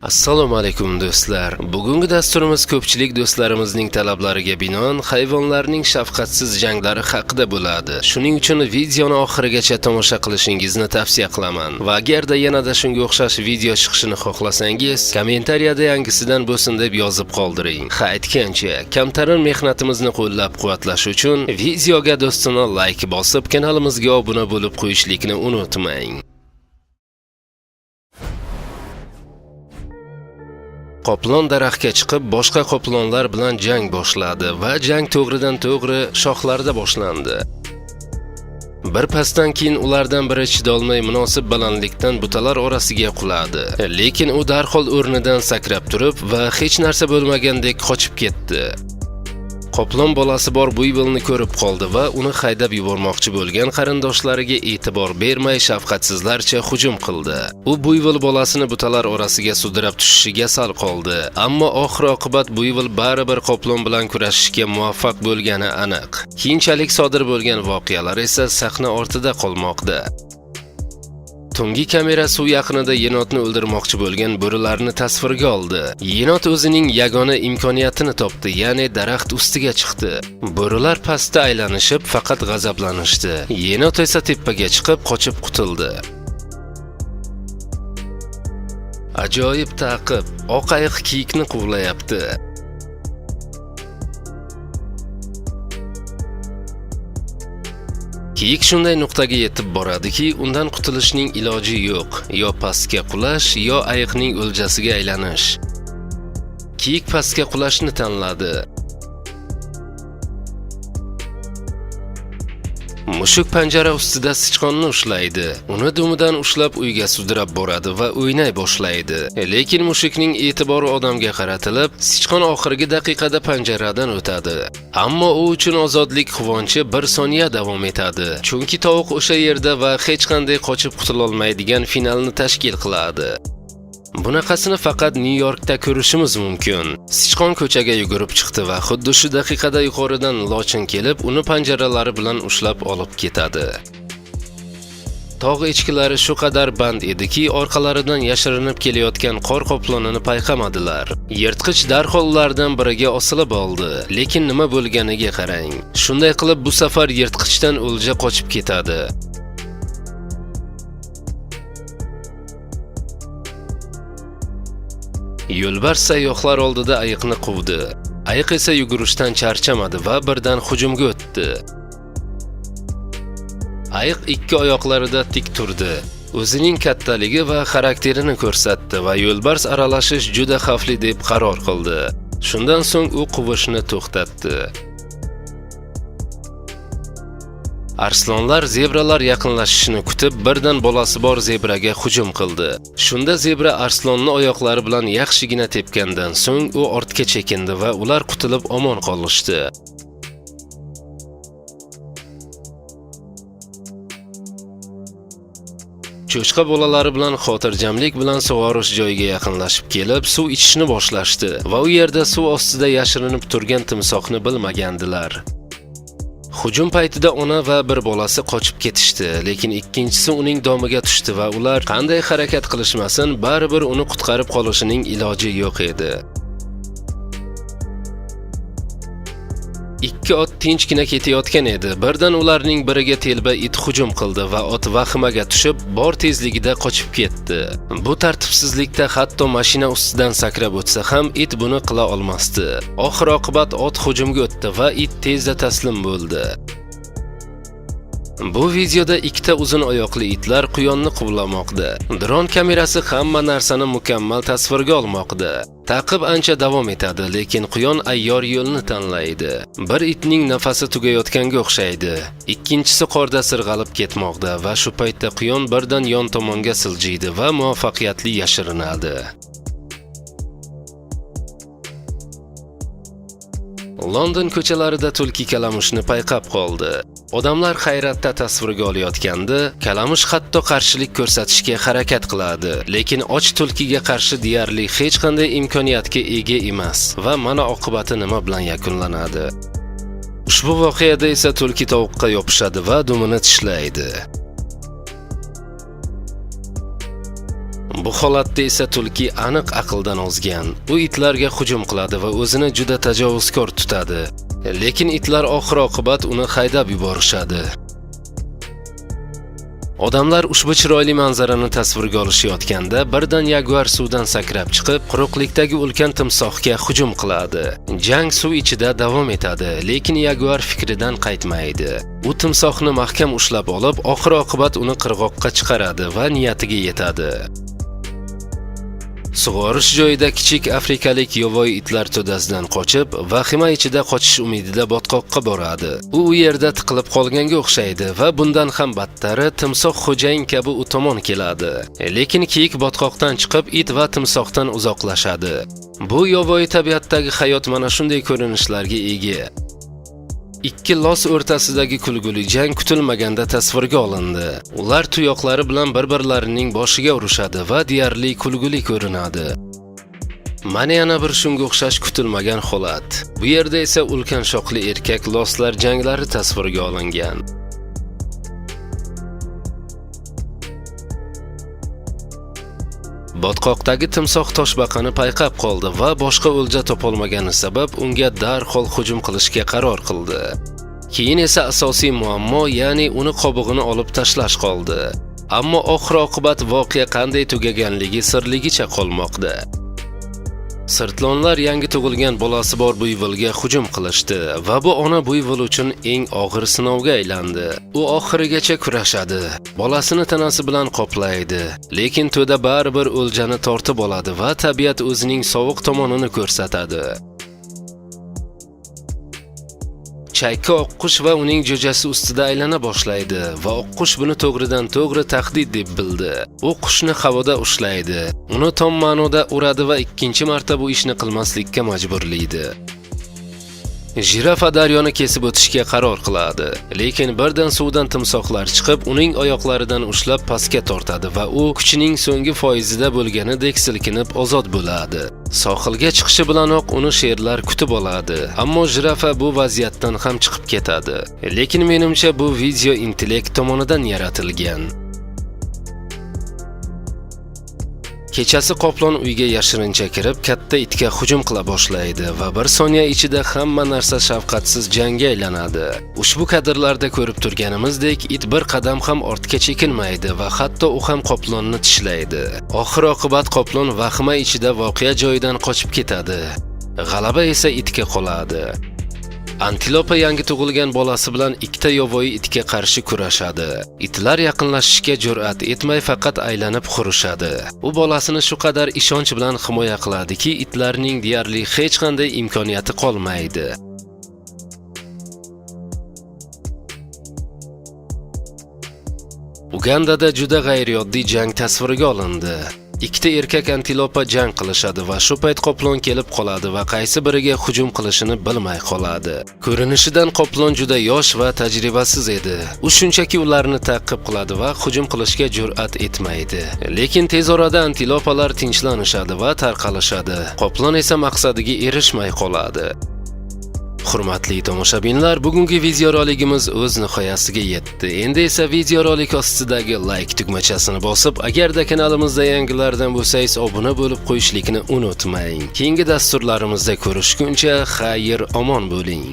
Assalomu alaykum do'stlar. Bugungi dasturimiz ko'pchilik do'stlarimizning talablariga binoan hayvonlarning shafqatsiz janglari haqida bo'ladi. Shuning uchun videoni oxirigacha tomosha qilishingizni tavsiya qilaman. Va agarda yanada shunga o'xshash video chiqishini xohlasangiz, kommentariyada yangisidan bo'lsin deb yozib qoldiring. Ha, aytgancha, kamtarin mehnatimizni qo'llab-quvvatlash uchun videoga do'stona like bosib, kanalimizga obuna bo'lib qo'yishlikni unutmang. Qoplon daraxtga chiqib, boshqa qoplonlar bilan jang boshladi va jang to'g'ridan-to'g'ri shoxlarda boshlandi. Bir pasdan keyin ulardan biri chidolmay munosib balandlikdan butalar orasiga quladi. Lekin u darhol o'rnidan sakrab turib va hech narsa bo'lmagandek qochib ketdi. Qoplon bolasi bor Buivolni ko'rib qoldi va uni haydab yubormoqchi bo'lgan qarindoshlariga e'tibor bermay shafqatsizlarcha hujum qildi. U Buivol bolasini butalar orasiga sudrab tushishiga sal qoldi, ammo oxir-oqibat Buivol baribir qoplon bilan kurashishga muvaffaq bo'lgani aniq. Keyinchalik sodir bo'lgan voqealar esa sahna ortida qolmoqda. Tungi kamera suv yaqinida yenotni o'ldirmoqchi bo'lgan bo'rilarni tasvirga oldi. Yenot o'zining yagona imkoniyatini topdi, ya'ni daraxt ustiga chiqdi. Bo'rilar pastda aylanishib, faqat g'azablanishdi. Yenot esa tepaga chiqib, qochib qutuldi. Ajoyib ta'qib, oq ayiq kiyikni quvlayapti. Kiyik shunday nuqtaga yetib boradiki, undan qutulishning iloji yo'q. Yo pastga qulash, yo ayiqning o'ljasiga aylanish. Kiyik pastga qulashni tanladi. Mushuk panjara ustida sichqonni ushlaydi. Uni dumidan ushlab uyga sudrab boradi va o'ynay boshlaydi. Lekin mushukning e'tibori odamga qaratilib, sichqon oxirgi daqiqada panjaradan o'tadi. Ammo u uchun ozodlik quvonchi bir soniya davom etadi. Chunki tovuq o'sha yerda va hech qanday qochib qutula olmaydigan finalni tashkil qiladi. Bunaqasini faqat New Yorkda ko'rishimiz mumkin. Sichqon ko'chaga yugurib chiqdi va xuddi shu daqiqada yuqoridan lochin kelib, uni panjaralari bilan ushlab olib ketadi. Tog' echkilari shu qadar band ediki, orqalaridan yashirinib kelayotgan qor qoplonini payqamadilar. Yirtqich darhol ulardan biriga osilib oldi, lekin nima bo'lganiga qarang. Shunday qilib bu safar yirtqichdan o'lja qochib ketadi. Yo'lbars sayyohlar oldida ayiqni quvdi. Ayiq esa yugurishdan charchamadi va birdan hujumga o'tdi. Ayiq ikki oyoqlarida tik turdi. O'zining kattaligi va xarakterini ko'rsatdi va yo'lbars aralashish juda xavfli deb qaror qildi. Shundan so'ng u quvishni to'xtatdi. Arslonlar zebralar yaqinlashishini kutib, birdan bolasi bor zebraga hujum qildi. Shunda zebra arslonni oyoqlari bilan yaxshigina tepgandan so'ng u ortga chekindi va ular qutulib omon qolishdi. Cho'chqa bolalari bilan xotirjamlik bilan sug'orish joyiga yaqinlashib kelib, suv ichishni boshlashdi va u yerda suv ostida yashirinib turgan timsohni bilmagandilar. Hujum paytida ona va bir bolasi qochib ketishdi, lekin ikkinchisi uning domiga tushdi va ular qanday harakat qilishmasin, baribir uni qutqarib qolishining iloji yo'q edi. Ikki ot tinchgina ketayotgan edi. Birdan ularning biriga telba it hujum qildi va ot vahimaga tushib, bor tezligida qochib ketdi. Bu tartibsizlikda hatto mashina ustidan sakrab o'tsa ham it buni qila olmasdi. Oxir-oqibat ot hujumga o'tdi va it tezda taslim bo'ldi. Bu videoda ikkita uzun oyoqli itlar quyonni quvlamoqda. Dron kamerasi hamma narsani mukammal tasvirga olmoqda. Ta'qib ancha davom etadi, lekin quyon ayyor yo'lni tanlaydi. Bir itning nafasi tugayotganga o'xshaydi. Ikkinchisi qorda sirg'alib ketmoqda va shu paytda quyon birdan yon tomonga siljiydi va muvaffaqiyatli yashirinadi. London ko'chalarida tulki kalamushni payqab qoldi. Odamlar hayratda tasvirga olayotganda, kalamush hatto qarshilik ko'rsatishga harakat qiladi, lekin och tulkiga qarshi deyarli hech qanday imkoniyatga ega emas va mana oqibati nima bilan yakunlanadi. Ushbu voqeada esa tulki tovuqqa yopishadi va dumini tishlaydi. Bu holatda esa tulki aniq aqldan ozgan. U itlarga hujum qiladi va o'zini juda tajovuzkor tutadi. Lekin itlar oxir-oqibat uni haydab yuborishadi. Odamlar ushbu chiroyli manzarani tasvirga olishayotganda birdan yaguar suvdan sakrab chiqib, quruqlikdagi ulkan timsohga hujum qiladi. Jang suv ichida davom etadi, lekin yaguar fikridan qaytmaydi. U timsohni mahkam ushlab olib, oxir-oqibat uni qirg'oqqa chiqaradi va niyatiga yetadi. Sug'orish joyida kichik afrikalik yovvoyi itlar to'dasidan qochib, vahima ichida qochish umidida botqoqqa boradi. U yerda tiqilib qolganga o'xshaydi va bundan ham battari timsoh xo'jayin kabi u tomon keladi. Lekin kiyik botqoqdan chiqib, it va timsohdan uzoqlashadi. Bu yovvoyi tabiatdagi hayot mana shunday ko'rinishlarga ega. Ikki los o'rtasidagi kulguli jang kutilmaganda tasvirga olindi. Ular tuyoqlari bilan bir-birlarining boshiga urishadi va deyarli kulguli ko'rinadi. Mana yana bir shunga o'xshash kutilmagan holat. Bu yerda esa ulkan shoqli erkak loslar janglari tasvirga olingan. Botqoqdagi timsoh toshbaqani payqab qoldi va boshqa o'lja topolmagani sabab unga darhol hujum qilishga qaror qildi. Keyin esa asosiy muammo, ya'ni uni qobig'ini olib tashlash qoldi. Ammo oxir-oqibat voqea qanday tugaganligi sirligicha qolmoqda. Sirtlonlar yangi tug'ilgan bolasi bor buйvolga hujum qilishdi va bu ona buйvol uchun eng og'ir sinovga aylandi. U oxirigacha kurashadi, bolasini tanasi bilan qoplaydi, lekin to'da baribir o'ljani tortib oladi va tabiat o'zining sovuq tomonini ko'rsatadi. Chayka oqqush va uning jo'jasi ustida aylana boshlaydi va oqqush buni to'g'ridan-to'g'ri tahdid deb bildi. U qushni havoda ushlaydi, uni tom ma'noda uradi va ikkinchi marta bu ishni qilmaslikka majburlaydi. Jirafa daryoni kesib o'tishga qaror qiladi, lekin birdan suvdan timsohlar chiqib, uning oyoqlaridan ushlab pastga tortadi va u kuchining so'nggi foizida bo'lganidek silkinib ozod bo'ladi. Sohilga chiqishi bilanoq uni sherlar kutib oladi, ammo jirafa bu vaziyatdan ham chiqib ketadi. Lekin menimcha bu video intellekt tomonidan yaratilgan. Kechasi qoplon uyga yashirincha kirib, katta itga hujum qila boshlaydi va bir soniya ichida hamma narsa shafqatsiz jangga aylanadi. Ushbu kadrlarda ko'rib turganimizdek, it bir qadam ham ortga chekinmaydi va hatto u ham qoplonni tishlaydi. Oxir-oqibat qoplon vahima ichida voqea joyidan qochib ketadi. G'alaba esa itga qoladi. Antilopa yangi tug'ilgan bolasi bilan ikkita yovvoyi itga qarshi kurashadi. Itlar yaqinlashishga jur'at etmay faqat aylanib xurishadi. U bolasini shu qadar ishonch bilan himoya qiladiki, itlarning deyarli hech qanday imkoniyati qolmaydi. Ugandada juda g'ayrioddiy jang tasvirga olindi. Ikkita erkak antilopa jang qilishadi va shu payt qoplon kelib qoladi va qaysi biriga hujum qilishini bilmay qoladi. Ko'rinishidan qoplon juda yosh va tajribasiz edi. U shunchaki ularni ta'qib qiladi va hujum qilishga jur'at etmaydi. Lekin tez orada antilopalar tinchlanishadi va tarqalishadi. Qoplon esa maqsadiga erishmay qoladi. Hurmatli tomoshabinlar, bugungi videorolikimiz o'z nihoyasiga yetdi. Endi esa videorolik ostidagi like tugmachasini bosib, agarda kanalimizda yangilardan bo'lsangiz obuna bo'lib qo'yishlikni unutmang. Keyingi dasturlarimizda ko'rishguncha xayr omon bo'ling.